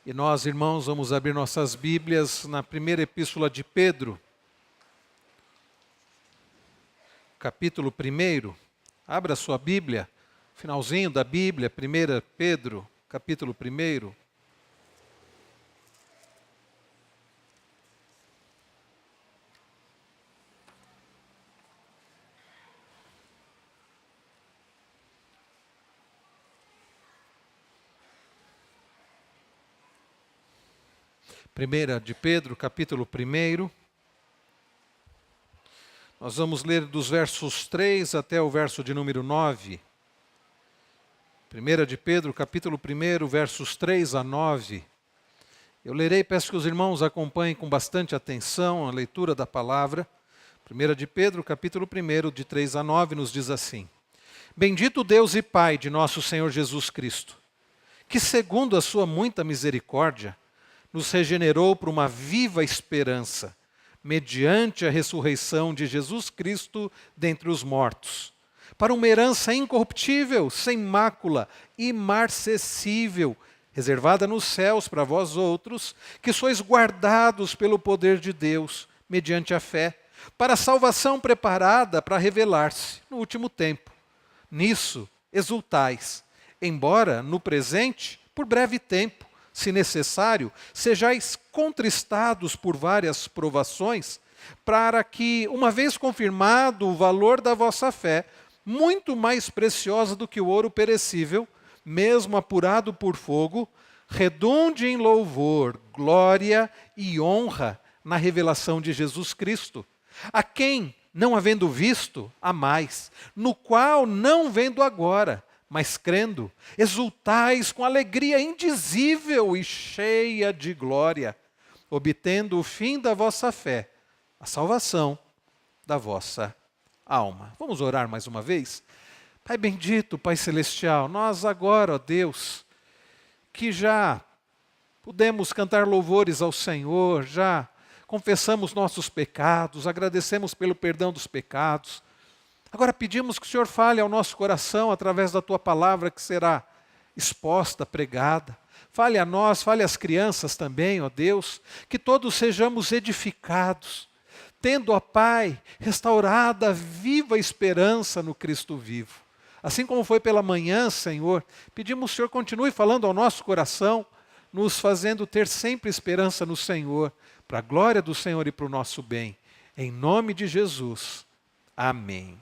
E nós, irmãos, vamos abrir nossas Bíblias na primeira epístola de Pedro, capítulo 1. Abra sua Bíblia, finalzinho da Bíblia, 1 Pedro, capítulo 1. Primeira de Pedro, capítulo 1. Nós vamos ler dos versos 3 até o verso de número 9. Primeira de Pedro, capítulo 1, versos 3 a 9. Eu lerei, peço que os irmãos acompanhem com bastante atenção a leitura da palavra. Primeira de Pedro, capítulo 1, de 3 a 9, nos diz assim: Bendito Deus e Pai de nosso Senhor Jesus Cristo, que segundo a sua muita misericórdia, nos regenerou para uma viva esperança, mediante a ressurreição de Jesus Cristo dentre os mortos, para uma herança incorruptível, sem mácula, imarcessível, reservada nos céus para vós outros, que sois guardados pelo poder de Deus, mediante a fé, para a salvação preparada para revelar-se no último tempo. Nisso exultais, embora no presente, por breve tempo, se necessário, sejais contristados por várias provações, para que, uma vez confirmado o valor da vossa fé, muito mais preciosa do que o ouro perecível, mesmo apurado por fogo, redunde em louvor, glória e honra na revelação de Jesus Cristo, a quem, não havendo visto, amais, no qual, não vendo agora, mas crendo, exultais com alegria indizível e cheia de glória, obtendo o fim da vossa fé, a salvação da vossa alma. Vamos orar mais uma vez? Pai bendito, Pai celestial, nós agora, ó Deus, que já pudemos cantar louvores ao Senhor, já confessamos nossos pecados, agradecemos pelo perdão dos pecados. Agora pedimos que o Senhor fale ao nosso coração através da Tua palavra que será exposta, pregada. Fale a nós, fale às crianças também, ó Deus, que todos sejamos edificados, tendo, ó Pai, restaurada a viva esperança no Cristo vivo. Assim como foi pela manhã, Senhor, pedimos que o Senhor continue falando ao nosso coração, nos fazendo ter sempre esperança no Senhor, para a glória do Senhor e para o nosso bem. Em nome de Jesus. Amém.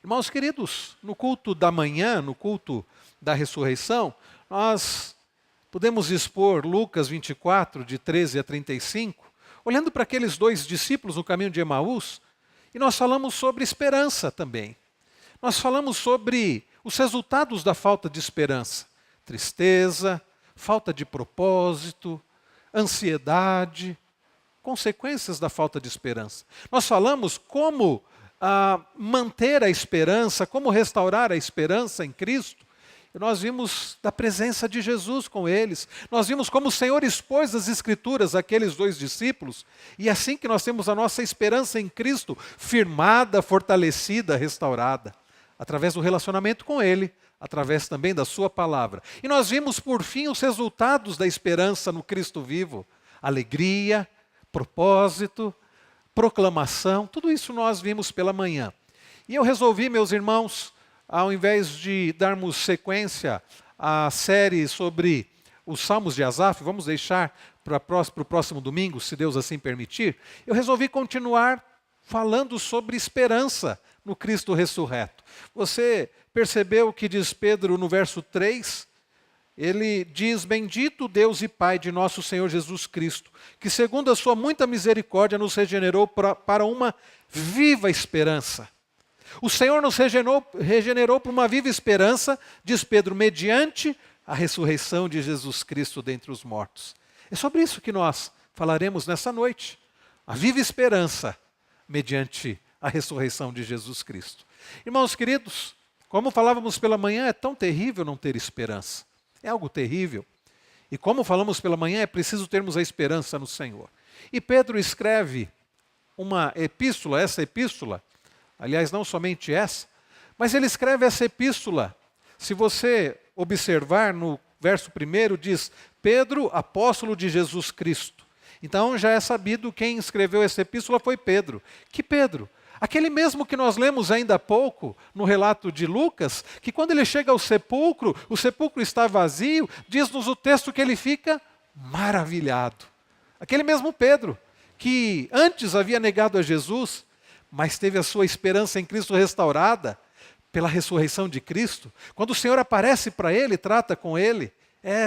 Irmãos queridos, no culto da manhã, no culto da ressurreição, nós podemos expor Lucas 24, de 13 a 35, olhando para aqueles dois discípulos no caminho de Emaús, e nós falamos sobre esperança também. Nós falamos sobre os resultados da falta de esperança, tristeza, falta de propósito, ansiedade, consequências da falta de esperança. Nós falamos como manter a esperança, como restaurar a esperança em Cristo. E nós vimos da presença de Jesus com eles. Nós vimos como o Senhor expôs as Escrituras àqueles dois discípulos. E assim que nós temos a nossa esperança em Cristo firmada, fortalecida, restaurada. Através do relacionamento com Ele, através também da Sua palavra. E nós vimos por fim os resultados da esperança no Cristo vivo. Alegria, propósito, proclamação, tudo isso nós vimos pela manhã. E eu resolvi, meus irmãos, ao invés de darmos sequência à série sobre os Salmos de Asaf, vamos deixar para o próximo domingo, se Deus assim permitir, eu resolvi continuar falando sobre esperança no Cristo ressurreto. Você percebeu o que diz Pedro no verso 3? Ele diz, bendito Deus e Pai de nosso Senhor Jesus Cristo, que segundo a sua muita misericórdia nos regenerou para uma viva esperança. O Senhor nos regenerou para uma viva esperança, diz Pedro, mediante a ressurreição de Jesus Cristo dentre os mortos. É sobre isso que nós falaremos nessa noite. A viva esperança mediante a ressurreição de Jesus Cristo. Irmãos queridos, como falávamos pela manhã, é tão terrível não ter esperança. É algo terrível. E como falamos pela manhã, é preciso termos a esperança no Senhor. E Pedro escreve uma epístola, essa epístola, aliás, não somente essa, mas ele escreve essa epístola. Se você observar no verso 1 diz, Pedro, apóstolo de Jesus Cristo. Então já é sabido quem escreveu essa epístola foi Pedro. Que Pedro? Aquele mesmo que nós lemos ainda há pouco, no relato de Lucas, que quando ele chega ao sepulcro, o sepulcro está vazio, diz-nos o texto que ele fica maravilhado. Aquele mesmo Pedro, que antes havia negado a Jesus, mas teve a sua esperança em Cristo restaurada pela ressurreição de Cristo. Quando o Senhor aparece para ele, trata com ele,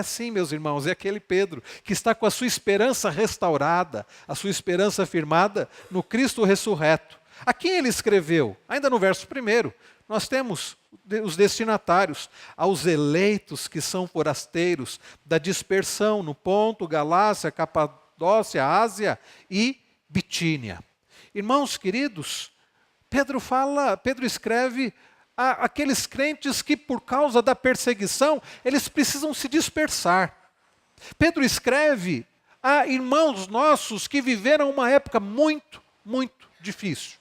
sim, meus irmãos, é aquele Pedro que está com a sua esperança restaurada, a sua esperança firmada no Cristo ressurreto. A quem ele escreveu? Ainda no verso 1, nós temos os destinatários, aos eleitos que são forasteiros da dispersão no Ponto, Galácia, Capadócia, Ásia e Bitínia. Irmãos queridos, Pedro escreve àqueles crentes que por causa da perseguição, eles precisam se dispersar. Pedro escreve a irmãos nossos que viveram uma época muito, muito difícil.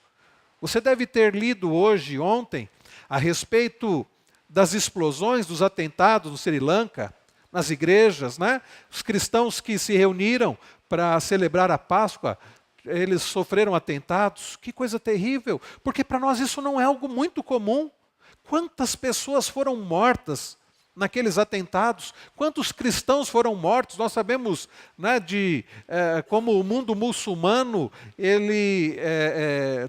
Você deve ter lido hoje, ontem, a respeito das explosões, dos atentados no Sri Lanka, nas igrejas, né? Os cristãos que se reuniram para celebrar a Páscoa, eles sofreram atentados. Que coisa terrível, porque para nós isso não é algo muito comum. Quantas pessoas foram mortas naqueles atentados? Quantos cristãos foram mortos? Nós sabemos, né, como o mundo muçulmano ele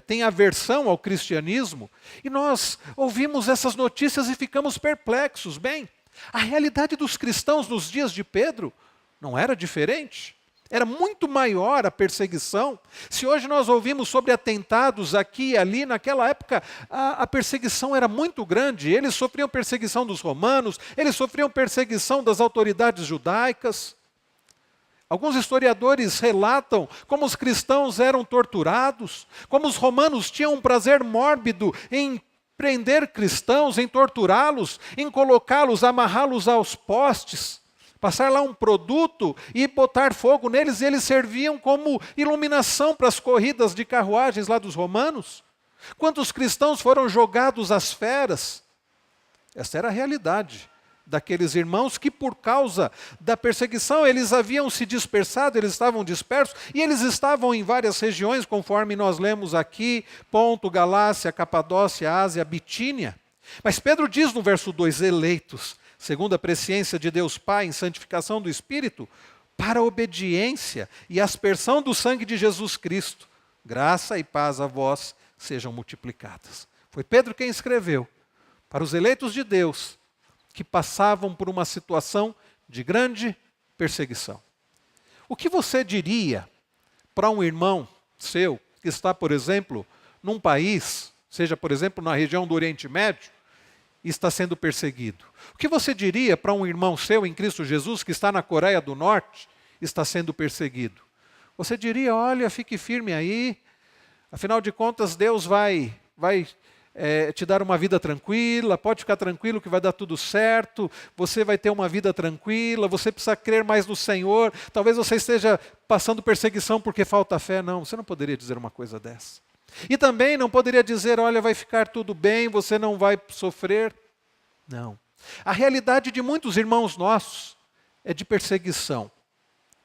tem aversão ao cristianismo. E nós ouvimos essas notícias e ficamos perplexos. Bem, a realidade dos cristãos nos dias de Pedro não era diferente. Era muito maior a perseguição. Se hoje nós ouvimos sobre atentados aqui e ali, naquela época a perseguição era muito grande. Eles sofriam perseguição dos romanos, eles sofriam perseguição das autoridades judaicas. Alguns historiadores relatam como os cristãos eram torturados, como os romanos tinham um prazer mórbido em prender cristãos, em torturá-los, em colocá-los, amarrá-los aos postes. Passar lá um produto e botar fogo neles, e eles serviam como iluminação para as corridas de carruagens lá dos romanos. Quantos cristãos foram jogados às feras? Essa era a realidade daqueles irmãos que por causa da perseguição eles haviam se dispersado, eles estavam dispersos, e eles estavam em várias regiões, conforme nós lemos aqui, Ponto, Galácia, Capadócia, Ásia, Bitínia. Mas Pedro diz no verso 2, eleitos, segundo a presciência de Deus Pai em santificação do Espírito, para a obediência e aspersão do sangue de Jesus Cristo. Graça e paz a vós sejam multiplicadas. Foi Pedro quem escreveu para os eleitos de Deus que passavam por uma situação de grande perseguição. O que você diria para um irmão seu que está, por exemplo, num país, seja, por exemplo, na região do Oriente Médio, e está sendo perseguido? O que você diria para um irmão seu em Cristo Jesus que está na Coreia do Norte e está sendo perseguido? Você diria, olha, fique firme aí, afinal de contas Deus vai te dar uma vida tranquila, pode ficar tranquilo que vai dar tudo certo, você vai ter uma vida tranquila, você precisa crer mais no Senhor, talvez você esteja passando perseguição porque falta fé. Não, você não poderia dizer uma coisa dessa. E também não poderia dizer, olha, vai ficar tudo bem, você não vai sofrer. Não. A realidade de muitos irmãos nossos é de perseguição,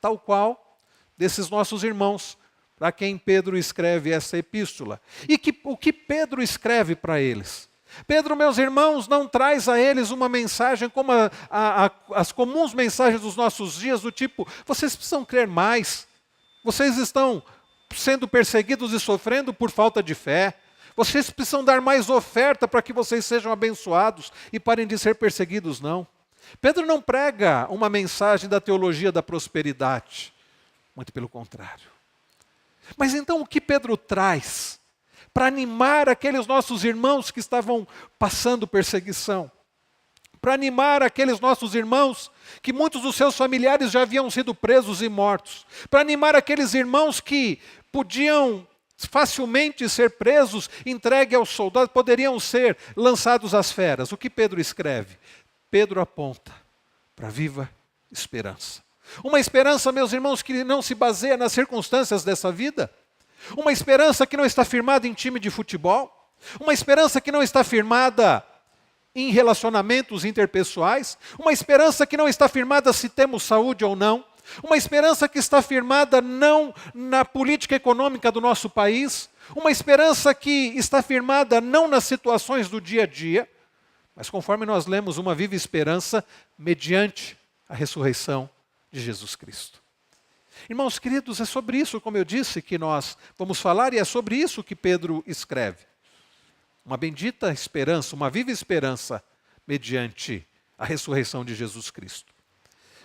tal qual desses nossos irmãos, para quem Pedro escreve essa epístola. E o que Pedro escreve para eles? Pedro, meus irmãos, não traz a eles uma mensagem como as comuns mensagens dos nossos dias, do tipo, vocês precisam crer mais, vocês estão sendo perseguidos e sofrendo por falta de fé. Vocês precisam dar mais oferta para que vocês sejam abençoados e parem de ser perseguidos, não. Pedro não prega uma mensagem da teologia da prosperidade. Muito pelo contrário. Mas então o que Pedro traz para animar aqueles nossos irmãos que estavam passando perseguição? Para animar aqueles nossos irmãos que muitos dos seus familiares já haviam sido presos e mortos. Para animar aqueles irmãos que podiam facilmente ser presos, entregues aos soldados, poderiam ser lançados às feras. O que Pedro escreve? Pedro aponta para a viva esperança. Uma esperança, meus irmãos, que não se baseia nas circunstâncias dessa vida. Uma esperança que não está firmada em time de futebol. Uma esperança que não está firmada em relacionamentos interpessoais, uma esperança que não está firmada se temos saúde ou não, uma esperança que está firmada não na política econômica do nosso país, uma esperança que está firmada não nas situações do dia a dia, mas conforme nós lemos, uma viva esperança mediante a ressurreição de Jesus Cristo. Irmãos queridos, é sobre isso, como eu disse, que nós vamos falar, e é sobre isso que Pedro escreve. Uma bendita esperança, uma viva esperança mediante a ressurreição de Jesus Cristo.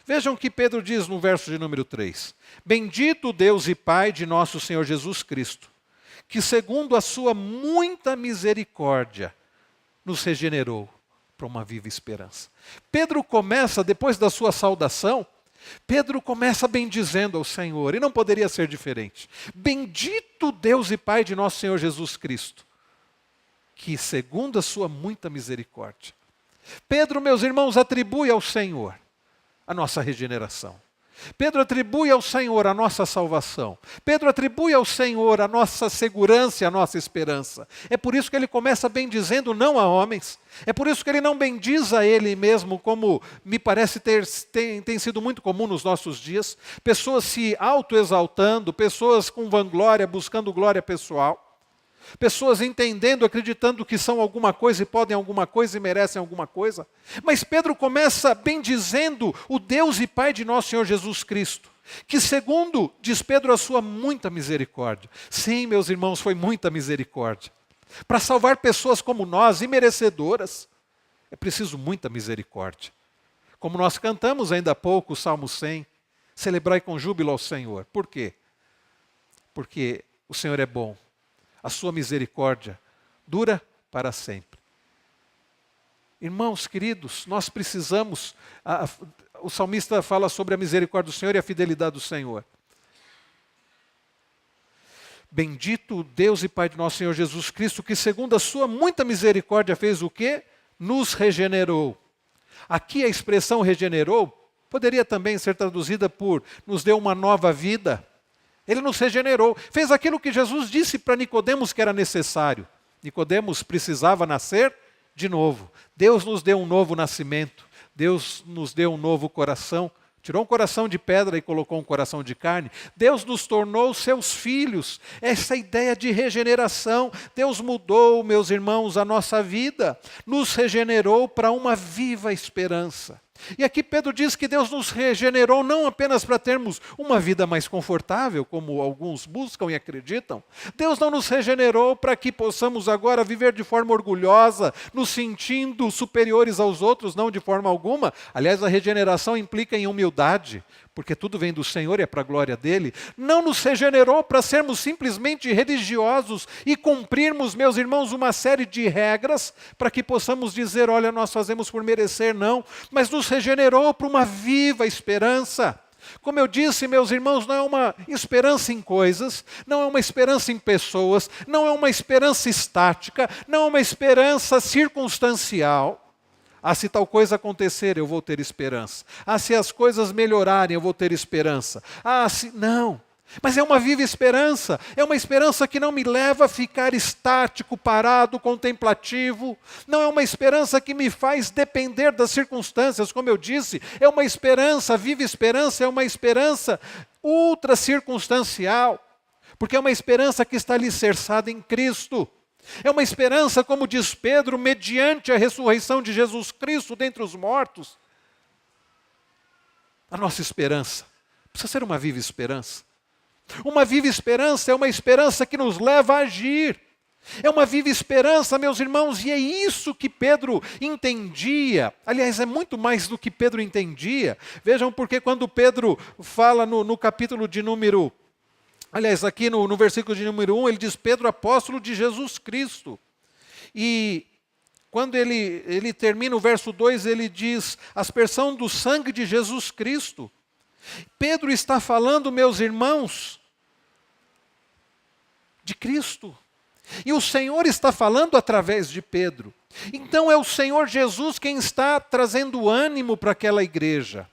Vejam o que Pedro diz no verso de número 3. Bendito Deus e Pai de nosso Senhor Jesus Cristo, que segundo a sua muita misericórdia nos regenerou para uma viva esperança. Pedro começa, depois da sua saudação, Pedro começa bendizendo ao Senhor, e não poderia ser diferente. Bendito Deus e Pai de nosso Senhor Jesus Cristo, que segundo a sua muita misericórdia. Pedro, meus irmãos, atribui ao Senhor a nossa regeneração. Pedro atribui ao Senhor a nossa salvação. Pedro atribui ao Senhor a nossa segurança e a nossa esperança. É por isso que ele começa bendizendo não a homens. É por isso que ele não bendiz a ele mesmo, como me parece tem sido muito comum nos nossos dias. Pessoas se autoexaltando, pessoas com vanglória, buscando glória pessoal. Pessoas entendendo, acreditando que são alguma coisa e podem alguma coisa e merecem alguma coisa. Mas Pedro começa bendizendo o Deus e Pai de nosso Senhor Jesus Cristo, que segundo, diz Pedro, a sua muita misericórdia. Sim, meus irmãos, foi muita misericórdia. Para salvar pessoas como nós, imerecedoras, é preciso muita misericórdia. Como nós cantamos ainda há pouco o Salmo 100, celebrai com júbilo ao Senhor. Por quê? Porque o Senhor é bom. A sua misericórdia dura para sempre. Irmãos queridos, nós precisamos, o salmista fala sobre a misericórdia do Senhor e a fidelidade do Senhor. Bendito Deus e Pai de nosso Senhor Jesus Cristo, que segundo a sua muita misericórdia fez o quê? Nos regenerou. Aqui a expressão regenerou poderia também ser traduzida por nos deu uma nova vida. Ele nos regenerou, fez aquilo que Jesus disse para Nicodemos que era necessário. Nicodemos precisava nascer de novo. Deus nos deu um novo nascimento, Deus nos deu um novo coração, tirou um coração de pedra e colocou um coração de carne. Deus nos tornou seus filhos, essa ideia de regeneração. Deus mudou, meus irmãos, a nossa vida, nos regenerou para uma viva esperança. E aqui Pedro diz que Deus nos regenerou não apenas para termos uma vida mais confortável, como alguns buscam e acreditam. Deus não nos regenerou para que possamos agora viver de forma orgulhosa, nos sentindo superiores aos outros, não de forma alguma. Aliás, a regeneração implica em humildade, porque tudo vem do Senhor e é para a glória dele. Não nos regenerou para sermos simplesmente religiosos e cumprirmos, meus irmãos, uma série de regras para que possamos dizer, olha, nós fazemos por merecer, não. Mas nos regenerou para uma viva esperança. Como eu disse, meus irmãos, não é uma esperança em coisas, não é uma esperança em pessoas, não é uma esperança estática, não é uma esperança circunstancial. Ah, se tal coisa acontecer, eu vou ter esperança. Ah, se as coisas melhorarem, eu vou ter esperança. Ah, se... Não. Mas é uma viva esperança. É uma esperança que não me leva a ficar estático, parado, contemplativo. Não é uma esperança que me faz depender das circunstâncias, como eu disse. É uma esperança, a viva esperança é uma esperança ultra circunstancial. Porque é uma esperança que está alicerçada em Cristo. É uma esperança, como diz Pedro, mediante a ressurreição de Jesus Cristo dentre os mortos. A nossa esperança precisa ser uma viva esperança. Uma viva esperança é uma esperança que nos leva a agir. É uma viva esperança, meus irmãos, e é isso que Pedro entendia. Aliás, é muito mais do que Pedro entendia. Vejam porque quando Pedro fala no capítulo de número... Aliás, aqui no versículo de número 1, ele diz, Pedro, apóstolo de Jesus Cristo. E quando ele termina o verso 2, ele diz, aspersão do sangue de Jesus Cristo. Pedro está falando, meus irmãos, de Cristo. E o Senhor está falando através de Pedro. Então é o Senhor Jesus quem está trazendo ânimo para aquela igreja.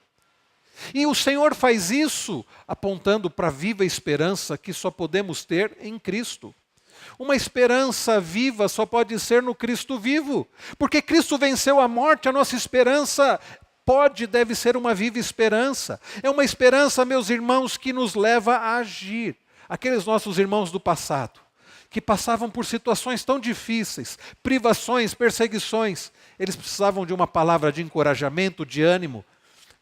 E o Senhor faz isso apontando para a viva esperança que só podemos ter em Cristo. Uma esperança viva só pode ser no Cristo vivo. Porque Cristo venceu a morte, a nossa esperança deve ser uma viva esperança. É uma esperança, meus irmãos, que nos leva a agir. Aqueles nossos irmãos do passado, que passavam por situações tão difíceis, privações, perseguições, eles precisavam de uma palavra de encorajamento, de ânimo.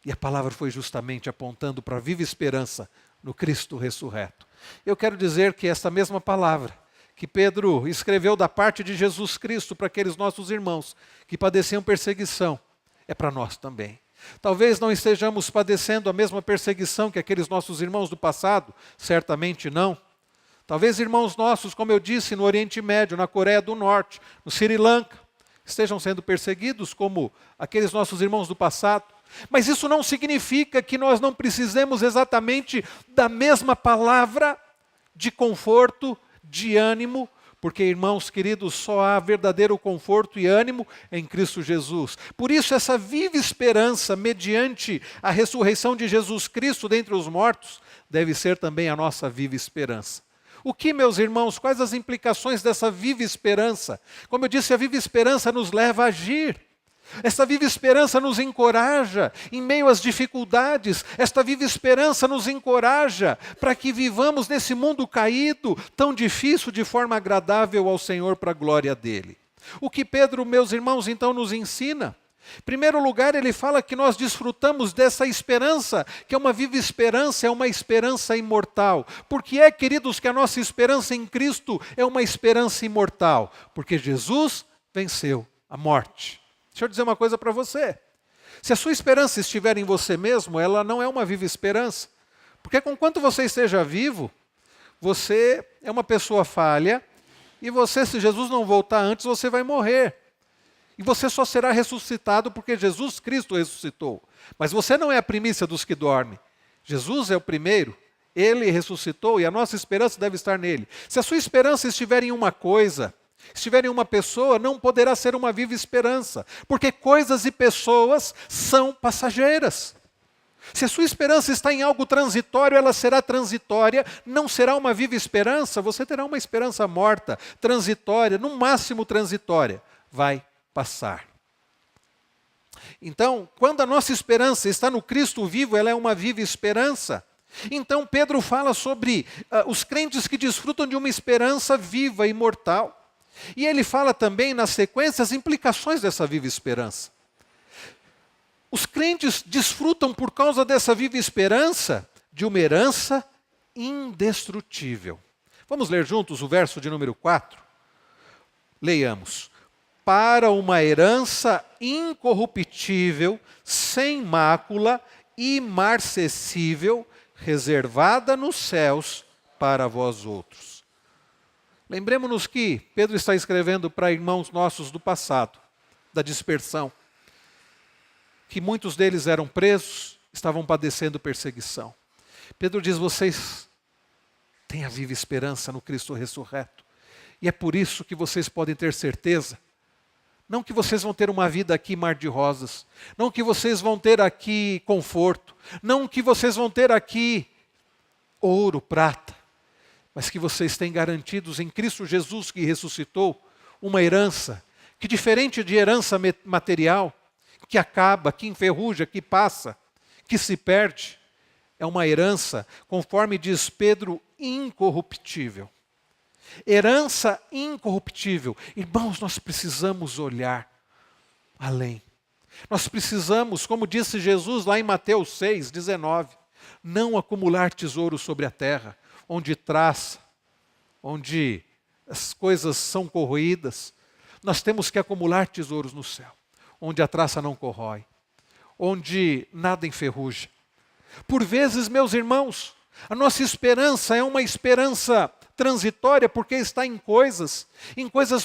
E a palavra foi justamente apontando para a viva esperança no Cristo ressurreto. Eu quero dizer que essa mesma palavra que Pedro escreveu da parte de Jesus Cristo para aqueles nossos irmãos que padeciam perseguição, é para nós também. Talvez não estejamos padecendo a mesma perseguição que aqueles nossos irmãos do passado, certamente não. Talvez irmãos nossos, como eu disse, no Oriente Médio, na Coreia do Norte, no Sri Lanka, estejam sendo perseguidos como aqueles nossos irmãos do passado. Mas isso não significa que nós não precisemos exatamente da mesma palavra de conforto, de ânimo, porque, irmãos queridos, só há verdadeiro conforto e ânimo em Cristo Jesus. Por isso, essa viva esperança, mediante a ressurreição de Jesus Cristo dentre os mortos, deve ser também a nossa viva esperança. O que, meus irmãos, quais as implicações dessa viva esperança? Como eu disse, a viva esperança nos leva a agir. Esta viva esperança nos encoraja em meio às dificuldades. Esta viva esperança nos encoraja para que vivamos nesse mundo caído, tão difícil, de forma agradável ao Senhor para a glória dele. O que Pedro, meus irmãos, então nos ensina? Em primeiro lugar, ele fala que nós desfrutamos dessa esperança, que é uma viva esperança, é uma esperança imortal. Por que é, queridos, que a nossa esperança em Cristo é uma esperança imortal? Porque Jesus venceu a morte. Deixa eu dizer uma coisa para você. Se a sua esperança estiver em você mesmo, ela não é uma viva esperança. Porque conquanto você esteja vivo, você é uma pessoa falha, e você, se Jesus não voltar antes, você vai morrer. E você só será ressuscitado porque Jesus Cristo ressuscitou. Mas você não é a primícia dos que dormem. Jesus é o primeiro, ele ressuscitou e a nossa esperança deve estar nele. Se a sua esperança estiver em uma coisa, estiver em uma pessoa, não poderá ser uma viva esperança, porque coisas e pessoas são passageiras. Se a sua esperança está em algo transitório, ela será transitória, não será uma viva esperança, você terá uma esperança morta, transitória, no máximo transitória, vai passar. Então, quando a nossa esperança está no Cristo vivo, ela é uma viva esperança. Então Pedro fala sobre os crentes que desfrutam de uma esperança viva, imortal. E ele fala também, na sequência, as implicações dessa viva esperança. Os crentes desfrutam, por causa dessa viva esperança, de uma herança indestrutível. Vamos ler juntos o verso de número 4? Leiamos. Para uma herança incorruptível, sem mácula, imarcessível, reservada nos céus para vós outros. Lembremos-nos que Pedro está escrevendo para irmãos nossos do passado, da dispersão, que muitos deles eram presos, estavam padecendo perseguição. Pedro diz, vocês têm a viva esperança no Cristo ressurreto, e é por isso que vocês podem ter certeza, não que vocês vão ter uma vida aqui mar de rosas, não que vocês vão ter aqui conforto, não que vocês vão ter aqui ouro, prata, mas que vocês têm garantidos em Cristo Jesus que ressuscitou uma herança, que diferente de herança material, que acaba, que enferruja, que passa, que se perde, é uma herança, conforme diz Pedro, incorruptível. Herança incorruptível. Irmãos, nós precisamos olhar além. Nós precisamos, como disse Jesus lá em Mateus 6:19, não acumular tesouros sobre a terra, onde traça, onde as coisas são corroídas. Nós temos que acumular tesouros no céu, onde a traça não corrói, onde nada enferruja. Por vezes, meus irmãos, a nossa esperança é uma esperança transitória, porque está em coisas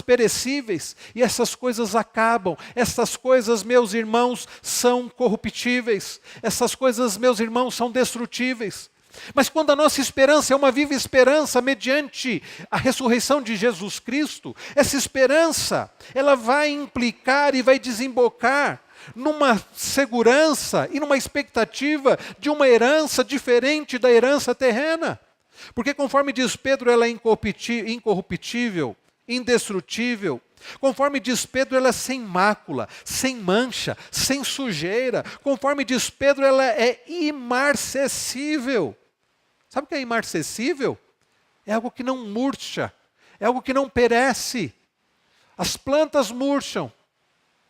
perecíveis, e essas coisas acabam. Essas coisas, meus irmãos, são corruptíveis. Essas coisas, meus irmãos, são destrutíveis. Mas quando a nossa esperança é uma viva esperança mediante a ressurreição de Jesus Cristo, essa esperança, ela vai implicar e vai desembocar numa segurança e numa expectativa de uma herança diferente da herança terrena. Porque conforme diz Pedro, ela é incorruptível, indestrutível. Conforme diz Pedro, ela é sem mácula, sem mancha, sem sujeira. Conforme diz Pedro, ela é imarcessível. Sabe o que é imarcessível? É algo que não murcha, é algo que não perece. As plantas murcham,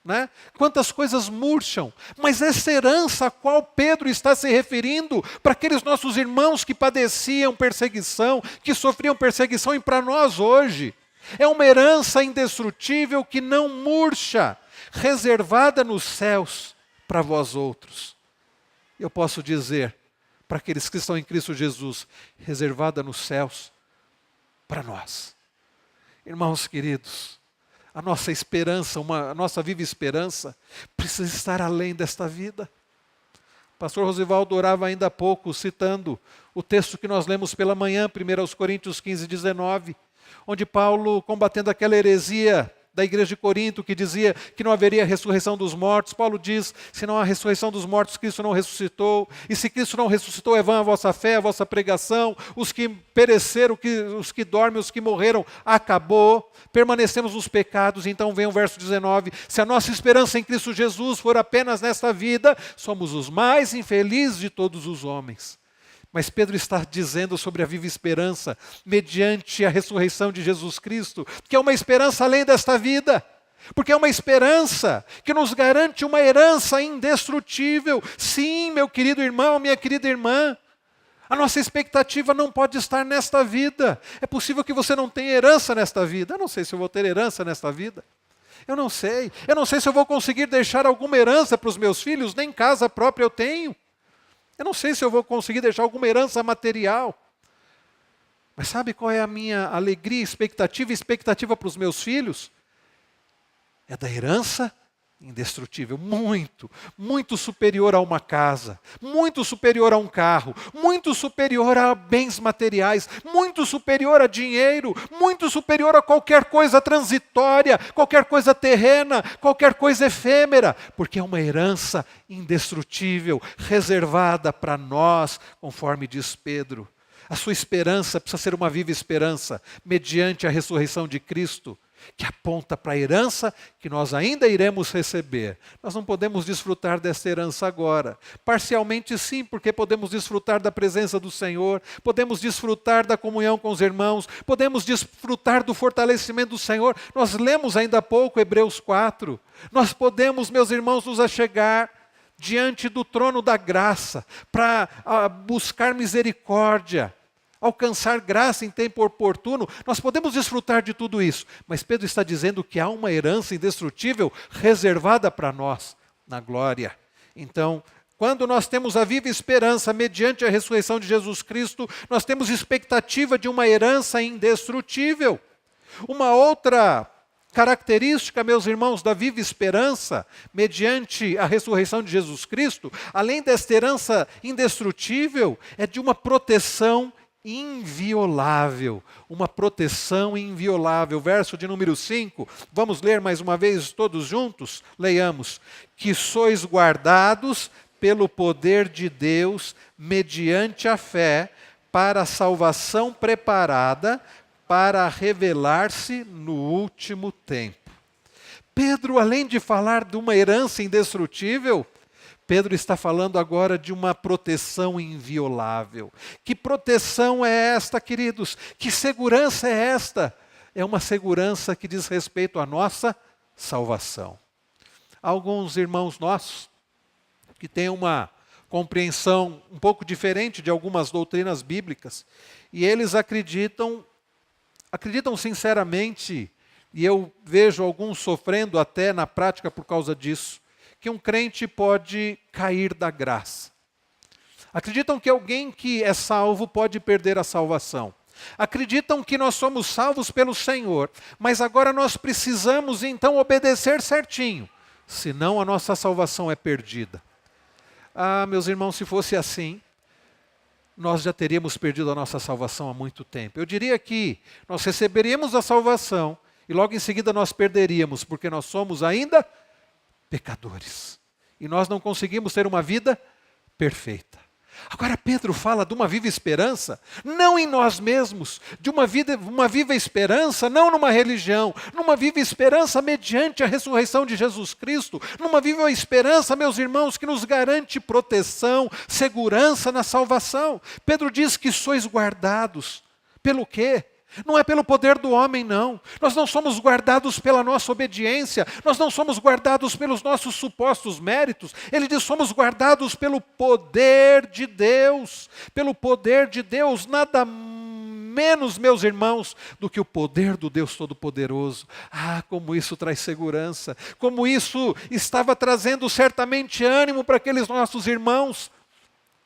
né? Quantas coisas murcham, mas essa herança a qual Pedro está se referindo, para aqueles nossos irmãos que padeciam perseguição, que sofriam perseguição, e para nós hoje, é uma herança indestrutível que não murcha, reservada nos céus para vós outros. Eu posso dizer, para aqueles que estão em Cristo Jesus, reservada nos céus para nós. Irmãos queridos, a nossa esperança, a nossa viva esperança, precisa estar além desta vida. O pastor Rosivaldo orava ainda há pouco, citando o texto que nós lemos pela manhã, 1 Coríntios 15, 19, onde Paulo, combatendo aquela heresia da igreja de Corinto, que dizia que não haveria ressurreição dos mortos, Paulo diz, se não há ressurreição dos mortos, Cristo não ressuscitou, e se Cristo não ressuscitou, é vã a vossa fé, a vossa pregação, os que pereceram, os que dormem, os que morreram, acabou, permanecemos nos pecados. Então vem o verso 19, se a nossa esperança em Cristo Jesus for apenas nesta vida, somos os mais infelizes de todos os homens. Mas Pedro está dizendo sobre a viva esperança, mediante a ressurreição de Jesus Cristo, que é uma esperança além desta vida, porque é uma esperança que nos garante uma herança indestrutível. Sim, meu querido irmão, minha querida irmã, a nossa expectativa não pode estar nesta vida. É possível que você não tenha herança nesta vida. Eu não sei se eu vou ter herança nesta vida. Eu não sei se eu vou conseguir deixar alguma herança para os meus filhos, nem casa própria eu tenho. Eu não sei se eu vou conseguir deixar alguma herança material. Mas sabe qual é a minha alegria, expectativa para os meus filhos? É da herança indestrutível, muito superior a uma casa, muito superior a um carro, muito superior a bens materiais, muito superior a dinheiro, muito superior a qualquer coisa transitória, qualquer coisa terrena, qualquer coisa efêmera, porque é uma herança indestrutível, reservada para nós, conforme diz Pedro. A sua esperança precisa ser uma viva esperança, mediante a ressurreição de Cristo, que aponta para a herança que nós ainda iremos receber. Nós não podemos desfrutar dessa herança agora. Parcialmente sim, porque podemos desfrutar da presença do Senhor, podemos desfrutar da comunhão com os irmãos, podemos desfrutar do fortalecimento do Senhor. Nós lemos ainda há pouco Hebreus 4. Nós podemos, meus irmãos, nos achegar diante do trono da graça para buscar misericórdia, alcançar graça em tempo oportuno. Nós podemos desfrutar de tudo isso, mas Pedro está dizendo que há uma herança indestrutível reservada para nós na glória. Então, quando nós temos a viva esperança mediante a ressurreição de Jesus Cristo, nós temos expectativa de uma herança indestrutível. Uma outra característica, meus irmãos, da viva esperança, mediante a ressurreição de Jesus Cristo, além desta herança indestrutível, é de uma proteção inviolável, uma proteção inviolável. Verso de número 5, vamos ler mais uma vez todos juntos? Leiamos. Que sois guardados pelo poder de Deus, mediante a fé, para a salvação preparada, para revelar-se no último tempo. Pedro, além de falar de uma herança indestrutível, Pedro está falando agora de uma proteção inviolável. Que proteção é esta, queridos? Que segurança é esta? É uma segurança que diz respeito à nossa salvação. Há alguns irmãos nossos que têm uma compreensão um pouco diferente de algumas doutrinas bíblicas, e eles acreditam sinceramente, e eu vejo alguns sofrendo até na prática por causa disso, que um crente pode cair da graça. Acreditam que alguém que é salvo pode perder a salvação. Acreditam que nós somos salvos pelo Senhor, mas agora nós precisamos então obedecer certinho, senão a nossa salvação é perdida. Ah, meus irmãos, se fosse assim, nós já teríamos perdido a nossa salvação há muito tempo. Eu diria que nós receberíamos a salvação e logo em seguida nós perderíamos, porque nós somos ainda pecadores. E nós não conseguimos ter uma vida perfeita. Agora Pedro fala de uma viva esperança, não em nós mesmos, de uma viva esperança, não numa religião, numa viva esperança mediante a ressurreição de Jesus Cristo, numa viva esperança, meus irmãos, que nos garante proteção, segurança na salvação. Pedro diz que sois guardados. Pelo quê? Não é pelo poder do homem, não. Nós não somos guardados pela nossa obediência, nós não somos guardados pelos nossos supostos méritos. Ele diz, somos guardados pelo poder de Deus. Pelo poder de Deus, nada menos, meus irmãos, do que o poder do Deus Todo-Poderoso. Ah, como isso traz segurança, como isso estava trazendo certamente ânimo para aqueles nossos irmãos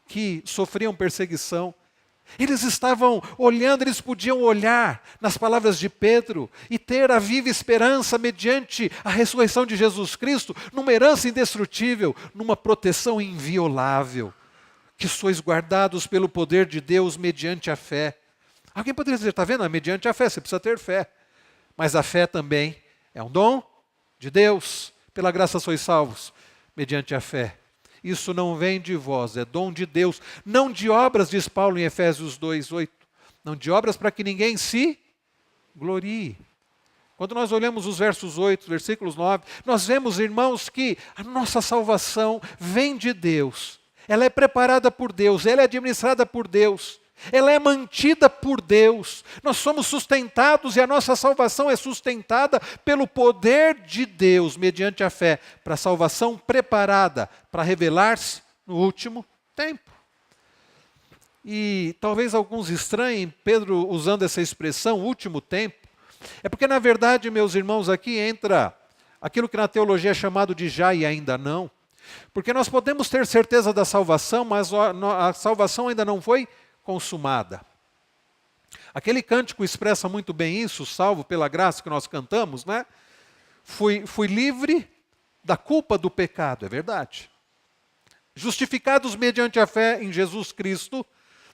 que sofriam perseguição. Eles estavam olhando, eles podiam olhar nas palavras de Pedro e ter a viva esperança mediante a ressurreição de Jesus Cristo, numa herança indestrutível, numa proteção inviolável, que sois guardados pelo poder de Deus mediante a fé. Alguém poderia dizer, está vendo? É mediante a fé, você precisa ter fé. Mas a fé também é um dom de Deus. Pela graça sois salvos, mediante a fé. Isso não vem de vós, é dom de Deus. Não de obras, diz Paulo em Efésios 2:8. Não de obras para que ninguém se glorie. Quando nós olhamos os versos 8, versículos 9, nós vemos, irmãos, que a nossa salvação vem de Deus. Ela é preparada por Deus, ela é administrada por Deus. Ela é mantida por Deus. Nós somos sustentados e a nossa salvação é sustentada pelo poder de Deus, mediante a fé, para a salvação preparada para revelar-se no último tempo. E talvez alguns estranhem Pedro usando essa expressão, último tempo. É porque, na verdade, meus irmãos, aqui entra aquilo que na teologia é chamado de já e ainda não. Porque nós podemos ter certeza da salvação, mas a salvação ainda não foi consumada. Aquele cântico expressa muito bem isso, salvo pela graça que nós cantamos, né? Fui livre da culpa do pecado, é verdade. Justificados mediante a fé em Jesus Cristo,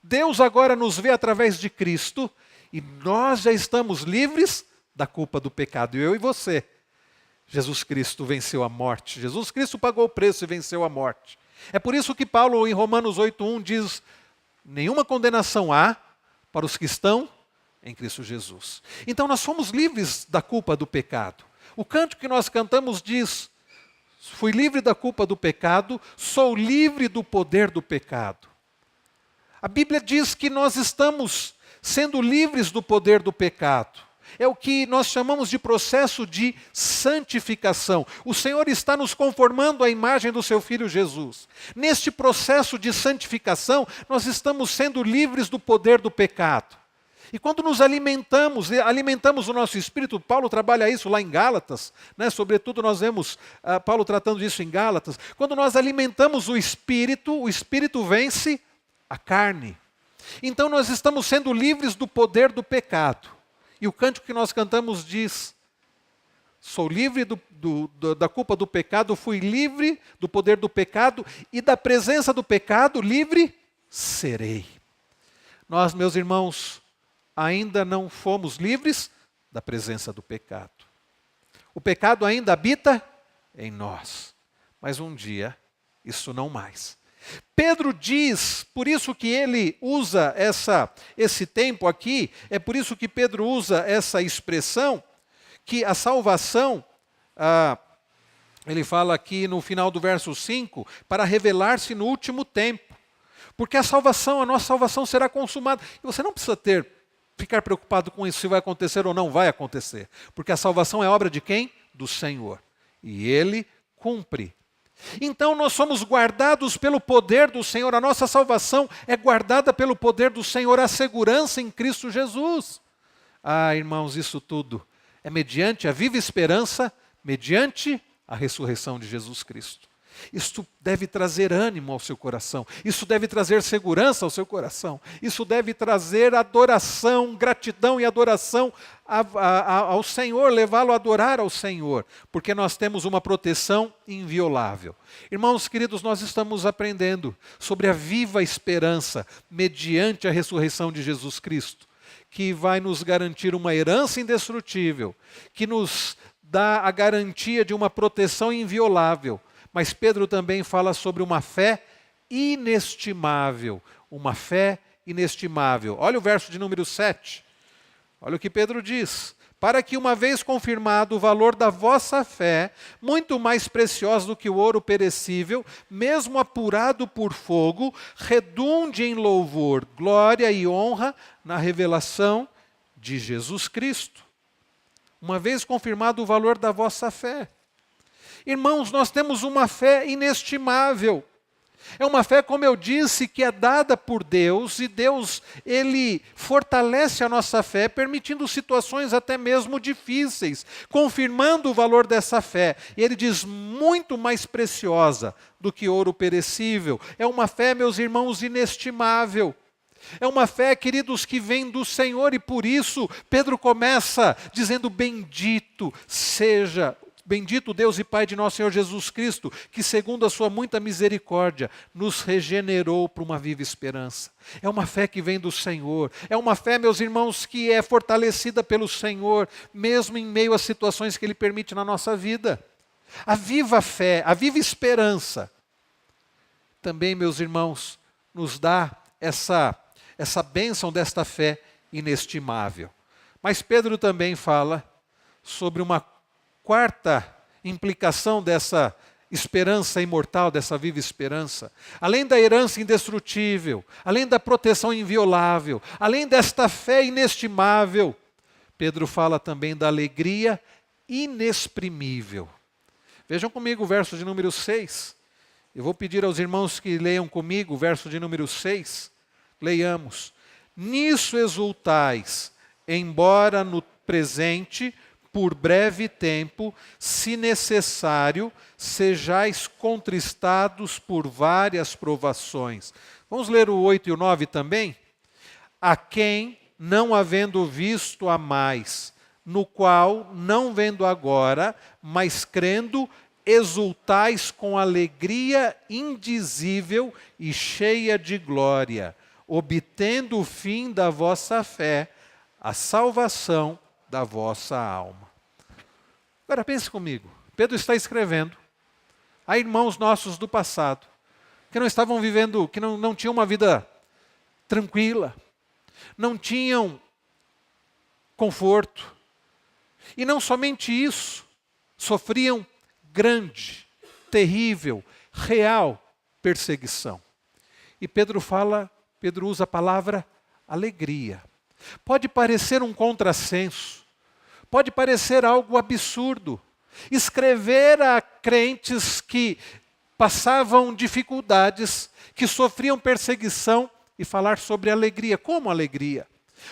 Deus agora nos vê através de Cristo e nós já estamos livres da culpa do pecado, eu e você. Jesus Cristo venceu a morte, Jesus Cristo pagou o preço e venceu a morte. É por isso que Paulo em Romanos 8:1 diz, nenhuma condenação há para os que estão em Cristo Jesus. Então nós somos livres da culpa do pecado. O canto que nós cantamos diz, fui livre da culpa do pecado, sou livre do poder do pecado. A Bíblia diz que nós estamos sendo livres do poder do pecado. É o que nós chamamos de processo de santificação. O Senhor está nos conformando à imagem do seu Filho Jesus. Neste processo de santificação, nós estamos sendo livres do poder do pecado. E quando nos alimentamos o nosso espírito, Paulo trabalha isso lá em Gálatas, né? Sobretudo nós vemos Paulo tratando disso em Gálatas. Quando nós alimentamos o espírito vence a carne. Então nós estamos sendo livres do poder do pecado. E o cântico que nós cantamos diz, sou livre da culpa do pecado, fui livre do poder do pecado e da presença do pecado, livre serei. Nós, meus irmãos, ainda não fomos livres da presença do pecado. O pecado ainda habita em nós, mas um dia, isso não mais. Pedro diz, por isso que ele usa esse tempo aqui, é por isso que Pedro usa essa expressão, que a salvação, ele fala aqui no final do verso 5, para revelar-se no último tempo. Porque a nossa salvação será consumada. E você não precisa ficar preocupado com isso, se vai acontecer ou não vai acontecer. Porque a salvação é obra de quem? Do Senhor. E Ele cumpre. Então nós somos guardados pelo poder do Senhor, a nossa salvação é guardada pelo poder do Senhor, a segurança em Cristo Jesus. Ah, irmãos, isso tudo é mediante a viva esperança, mediante a ressurreição de Jesus Cristo. Isso deve trazer ânimo ao seu coração, isso deve trazer segurança ao seu coração, isso deve trazer adoração, gratidão e adoração ao Senhor, levá-lo a adorar ao Senhor, porque nós temos uma proteção inviolável. Irmãos queridos, nós estamos aprendendo sobre a viva esperança mediante a ressurreição de Jesus Cristo, que vai nos garantir uma herança indestrutível, que nos dá a garantia de uma proteção inviolável. Mas Pedro também fala sobre uma fé inestimável. Uma fé inestimável. Olha o verso de número 7. Olha o que Pedro diz. Para que, uma vez confirmado o valor da vossa fé, muito mais preciosa do que o ouro perecível, mesmo apurado por fogo, redunde em louvor, glória e honra na revelação de Jesus Cristo. Uma vez confirmado o valor da vossa fé. Irmãos, nós temos uma fé inestimável. É uma fé, como eu disse, que é dada por Deus, e Deus, Ele fortalece a nossa fé, permitindo situações até mesmo difíceis, confirmando o valor dessa fé. E Ele diz, muito mais preciosa do que ouro perecível. É uma fé, meus irmãos, inestimável. É uma fé, queridos, que vem do Senhor, e por isso Pedro começa dizendo, Bendito Deus e Pai de nosso Senhor Jesus Cristo, que segundo a sua muita misericórdia, nos regenerou para uma viva esperança. É uma fé que vem do Senhor. É uma fé, meus irmãos, que é fortalecida pelo Senhor, mesmo em meio às situações que Ele permite na nossa vida. A viva fé, a viva esperança, também, meus irmãos, nos dá essa bênção desta fé inestimável. Mas Pedro também fala sobre uma quarta implicação dessa esperança imortal, dessa viva esperança. Além da herança indestrutível, além da proteção inviolável, além desta fé inestimável, Pedro fala também da alegria inexprimível. Vejam comigo o verso de número 6. Eu vou pedir aos irmãos que leiam comigo o verso de número 6. Leiamos. Nisso exultais, embora no presente, por breve tempo, se necessário, sejais contristados por várias provações. Vamos ler o 8 e o 9 também? A quem, não havendo visto a mais, no qual, não vendo agora, mas crendo, exultais com alegria indizível e cheia de glória, obtendo o fim da vossa fé, a salvação da vossa alma. Agora pense comigo, Pedro está escrevendo a irmãos nossos do passado, que não estavam vivendo, que não tinham uma vida tranquila, não tinham conforto, e não somente isso, sofriam grande, terrível, real perseguição. E Pedro usa a palavra alegria. Pode parecer um contrassenso, pode parecer algo absurdo. Escrever a crentes que passavam dificuldades, que sofriam perseguição, e falar sobre alegria. Como alegria?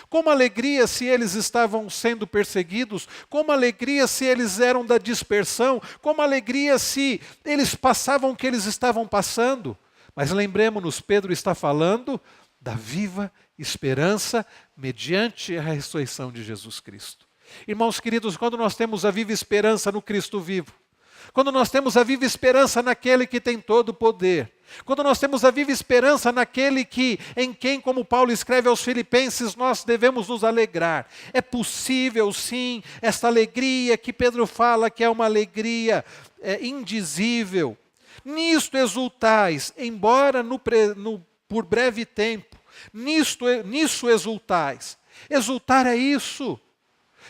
Como alegria se eles estavam sendo perseguidos? Como alegria se eles eram da dispersão? Como alegria se eles passavam o que eles estavam passando? Mas lembremos-nos, Pedro está falando da viva esperança mediante a ressurreição de Jesus Cristo. Irmãos queridos, quando nós temos a viva esperança no Cristo vivo, quando nós temos a viva esperança naquele que tem todo o poder, quando nós temos a viva esperança naquele em quem, como Paulo escreve aos Filipenses, nós devemos nos alegrar. É possível, sim, esta alegria que Pedro fala que é uma alegria indizível. Nisto exultais, embora por breve tempo. Nisso exultais. Exultar é isso.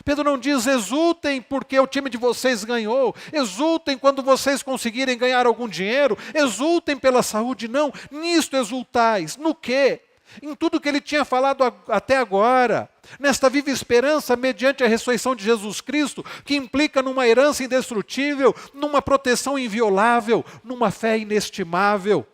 Pedro não diz exultem porque o time de vocês ganhou, exultem quando vocês conseguirem ganhar algum dinheiro, exultem pela saúde. Não, nisto exultais. No quê? Em tudo que ele tinha falado até agora, nesta viva esperança mediante a ressurreição de Jesus Cristo, que implica numa herança indestrutível, numa proteção inviolável, numa fé inestimável.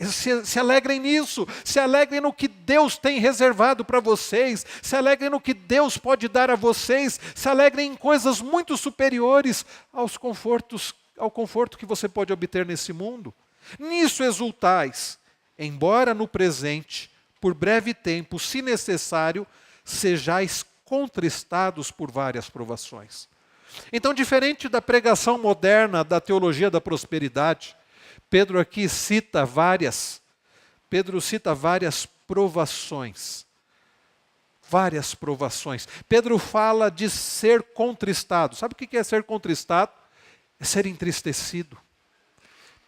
Se alegrem nisso, se alegrem no que Deus tem reservado para vocês, se alegrem no que Deus pode dar a vocês, se alegrem em coisas muito superiores ao conforto que você pode obter nesse mundo. Nisso exultais, embora no presente, por breve tempo, se necessário, sejais contristados por várias provações. Então, diferente da pregação moderna da teologia da prosperidade, Pedro aqui cita várias provações. Várias provações. Pedro fala de ser contristado. Sabe o que é ser contristado? É ser entristecido.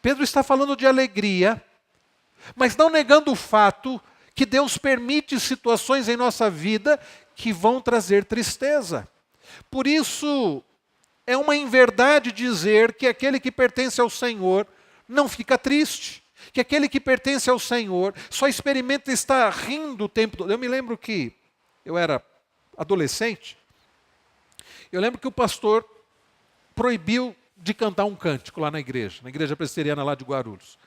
Pedro está falando de alegria, mas não negando o fato que Deus permite situações em nossa vida que vão trazer tristeza. Por isso, é uma inverdade dizer que aquele que pertence ao Senhor não fica triste, que aquele que pertence ao Senhor só experimenta estar rindo o tempo todo. Eu me lembro que eu era adolescente, eu lembro que o pastor proibiu de cantar um cântico lá na igreja presbiteriana lá de Guarulhos.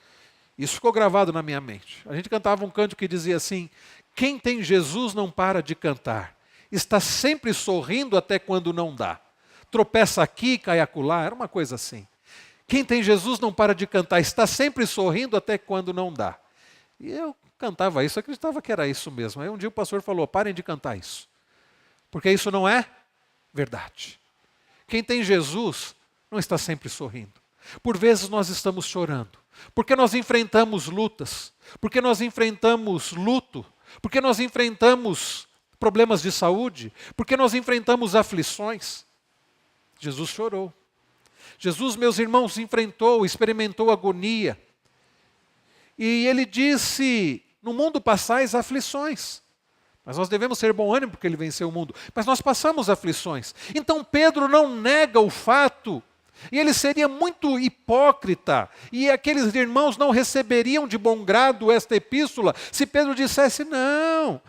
Isso ficou gravado na minha mente. A gente cantava um cântico que dizia assim: quem tem Jesus não para de cantar, está sempre sorrindo até quando não dá. Tropeça aqui, cai acolá, era uma coisa assim. Quem tem Jesus não para de cantar, está sempre sorrindo até quando não dá. E eu cantava isso, acreditava que era isso mesmo. Aí um dia o pastor falou: parem de cantar isso, porque isso não é verdade. Quem tem Jesus não está sempre sorrindo. Por vezes nós estamos chorando, porque nós enfrentamos lutas, porque nós enfrentamos luto, porque nós enfrentamos problemas de saúde, porque nós enfrentamos aflições. Jesus chorou. Jesus, meus irmãos, enfrentou, experimentou agonia. E ele disse: no mundo passais aflições. Mas nós devemos ter bom ânimo porque ele venceu o mundo. Mas nós passamos aflições. Então Pedro não nega o fato, e ele seria muito hipócrita, e aqueles irmãos não receberiam de bom grado esta epístola, se Pedro dissesse: não,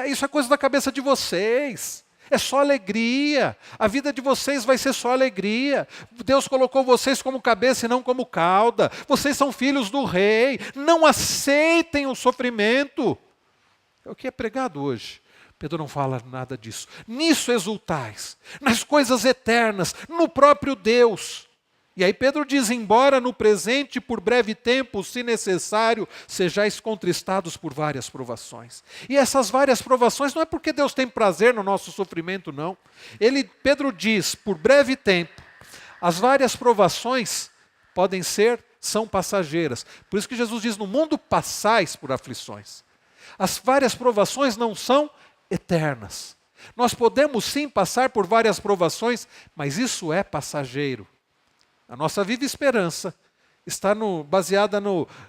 isso é coisa da cabeça de vocês. É só alegria, a vida de vocês vai ser só alegria. Deus colocou vocês como cabeça e não como cauda. Vocês são filhos do rei, não aceitem o sofrimento. É o que é pregado hoje. Pedro não fala nada disso. Nisso exultais, nas coisas eternas, no próprio Deus. E aí Pedro diz: embora no presente, por breve tempo, se necessário, sejais contristados por várias provações. E essas várias provações não é porque Deus tem prazer no nosso sofrimento, não. Pedro diz: por breve tempo, as várias provações são passageiras. Por isso que Jesus diz: no mundo passais por aflições. As várias provações não são eternas. Nós podemos sim passar por várias provações, mas isso é passageiro. A nossa viva esperança está baseada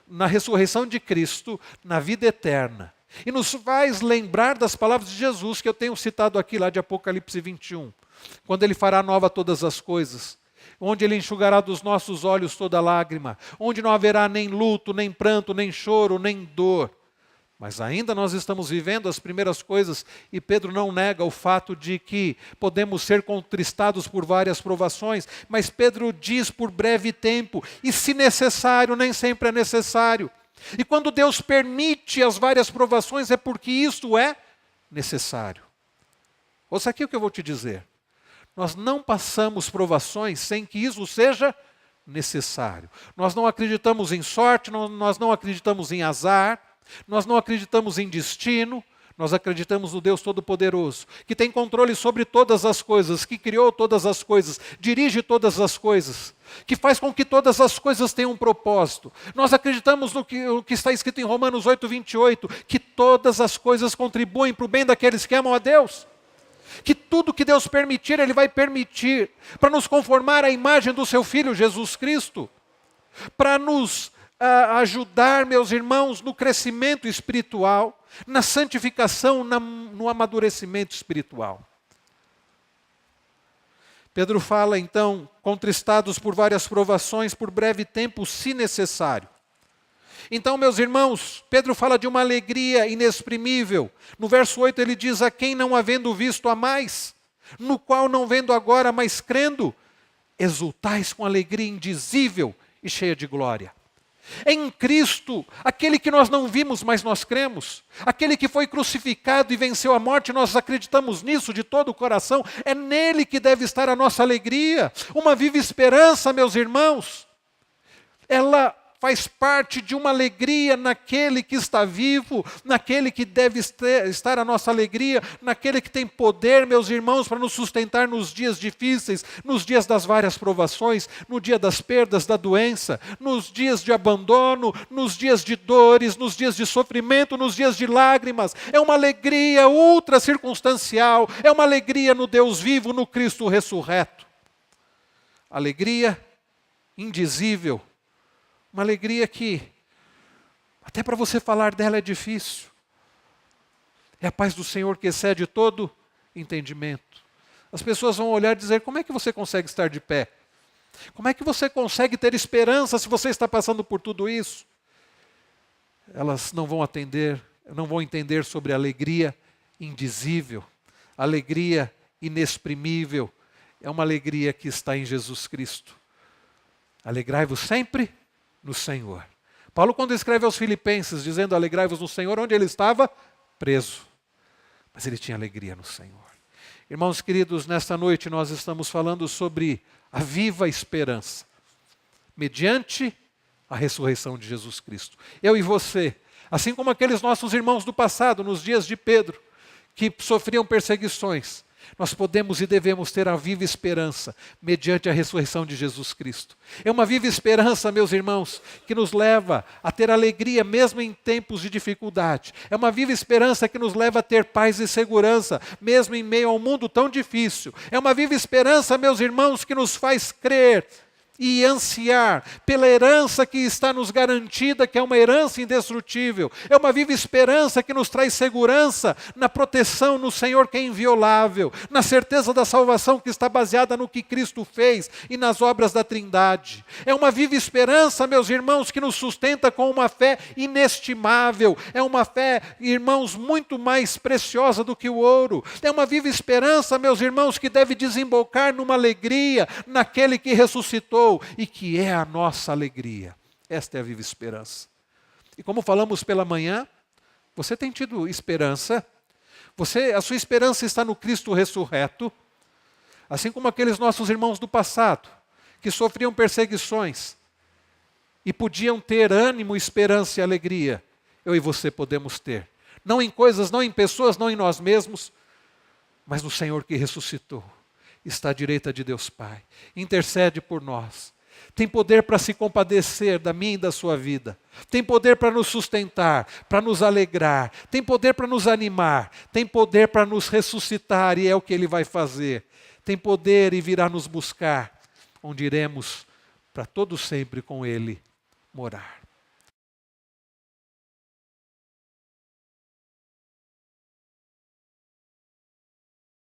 na ressurreição de Cristo, na vida eterna. E nos faz lembrar das palavras de Jesus, que eu tenho citado aqui lá de Apocalipse 21. Quando ele fará nova todas as coisas, onde ele enxugará dos nossos olhos toda lágrima, onde não haverá nem luto, nem pranto, nem choro, nem dor. Mas ainda nós estamos vivendo as primeiras coisas, e Pedro não nega o fato de que podemos ser contristados por várias provações, mas Pedro diz: por breve tempo, e se necessário, nem sempre é necessário. E quando Deus permite as várias provações, é porque isso é necessário. Ouça aqui o que eu vou te dizer. Nós não passamos provações sem que isso seja necessário. Nós não acreditamos em sorte, nós não acreditamos em azar, nós não acreditamos em destino, nós acreditamos no Deus Todo-Poderoso, que tem controle sobre todas as coisas, que criou todas as coisas, dirige todas as coisas, que faz com que todas as coisas tenham um propósito. Nós acreditamos no que está escrito em Romanos 8:28, que todas as coisas contribuem para o bem daqueles que amam a Deus. Que tudo que Deus permitir, Ele vai permitir, para nos conformar à imagem do Seu Filho Jesus Cristo, para nos ajudar, meus irmãos, no crescimento espiritual, na santificação, no amadurecimento espiritual. Pedro fala então: contristados por várias provações, por breve tempo, se necessário. Então, meus irmãos, Pedro fala de uma alegria inexprimível. No verso 8 ele diz: a quem não havendo visto há mais, no qual não vendo agora, mas crendo, exultais com alegria indizível e cheia de glória. Em Cristo, aquele que nós não vimos, mas nós cremos, aquele que foi crucificado e venceu a morte, nós acreditamos nisso de todo o coração, é nele que deve estar a nossa alegria. Uma viva esperança, meus irmãos, ela faz parte de uma alegria naquele que está vivo, naquele que deve estar a nossa alegria, naquele que tem poder, meus irmãos, para nos sustentar nos dias difíceis, nos dias das várias provações, no dia das perdas, da doença, nos dias de abandono, nos dias de dores, nos dias de sofrimento, nos dias de lágrimas. É uma alegria ultra circunstancial, é uma alegria no Deus vivo, no Cristo ressurreto. Alegria indizível. Uma alegria que Até para você falar dela é difícil. É a paz do Senhor que excede todo entendimento. As pessoas vão olhar e dizer, como é que você consegue estar de pé? Como é que você consegue ter esperança se você está passando por tudo isso? Elas não vão entender sobre a alegria indizível, a alegria inexprimível. É uma alegria que está em Jesus Cristo. Alegrai-vos sempre no Senhor. Paulo, quando escreve aos Filipenses, dizendo alegrai-vos no Senhor, onde ele estava? Preso. Mas ele tinha alegria no Senhor. Irmãos queridos, nesta noite nós estamos falando sobre a viva esperança, mediante a ressurreição de Jesus Cristo. Eu e você, assim como aqueles nossos irmãos do passado, nos dias de Pedro, que sofriam perseguições, nós podemos e devemos ter a viva esperança mediante a ressurreição de Jesus Cristo. É uma viva esperança, meus irmãos, que nos leva a ter alegria mesmo em tempos de dificuldade. É uma viva esperança que nos leva a ter paz e segurança, mesmo em meio a um mundo tão difícil. É uma viva esperança, meus irmãos, que nos faz crer e ansiar pela herança que está nos garantida, que é uma herança indestrutível. É uma viva esperança que nos traz segurança na proteção no Senhor que é inviolável, na certeza da salvação que está baseada no que Cristo fez e nas obras da Trindade. É uma viva esperança, meus irmãos, que nos sustenta com uma fé inestimável. É uma fé, irmãos, muito mais preciosa do que o ouro. É uma viva esperança, meus irmãos, que deve desembocar numa alegria naquele que ressuscitou e que é a nossa alegria. Esta é a viva esperança. E como falamos pela manhã, você tem tido esperança? A sua esperança está no Cristo ressurreto, assim como aqueles nossos irmãos do passado, que sofriam perseguições e podiam ter ânimo, esperança e alegria. Eu e você podemos ter. Não em coisas, não em pessoas, não em nós mesmos, mas no Senhor que ressuscitou. Está à direita de Deus Pai, intercede por nós, tem poder para se compadecer da minha e da sua vida, tem poder para nos sustentar, para nos alegrar, tem poder para nos animar, tem poder para nos ressuscitar, e é o que Ele vai fazer, tem poder e virá nos buscar, onde iremos para todo sempre com Ele morar.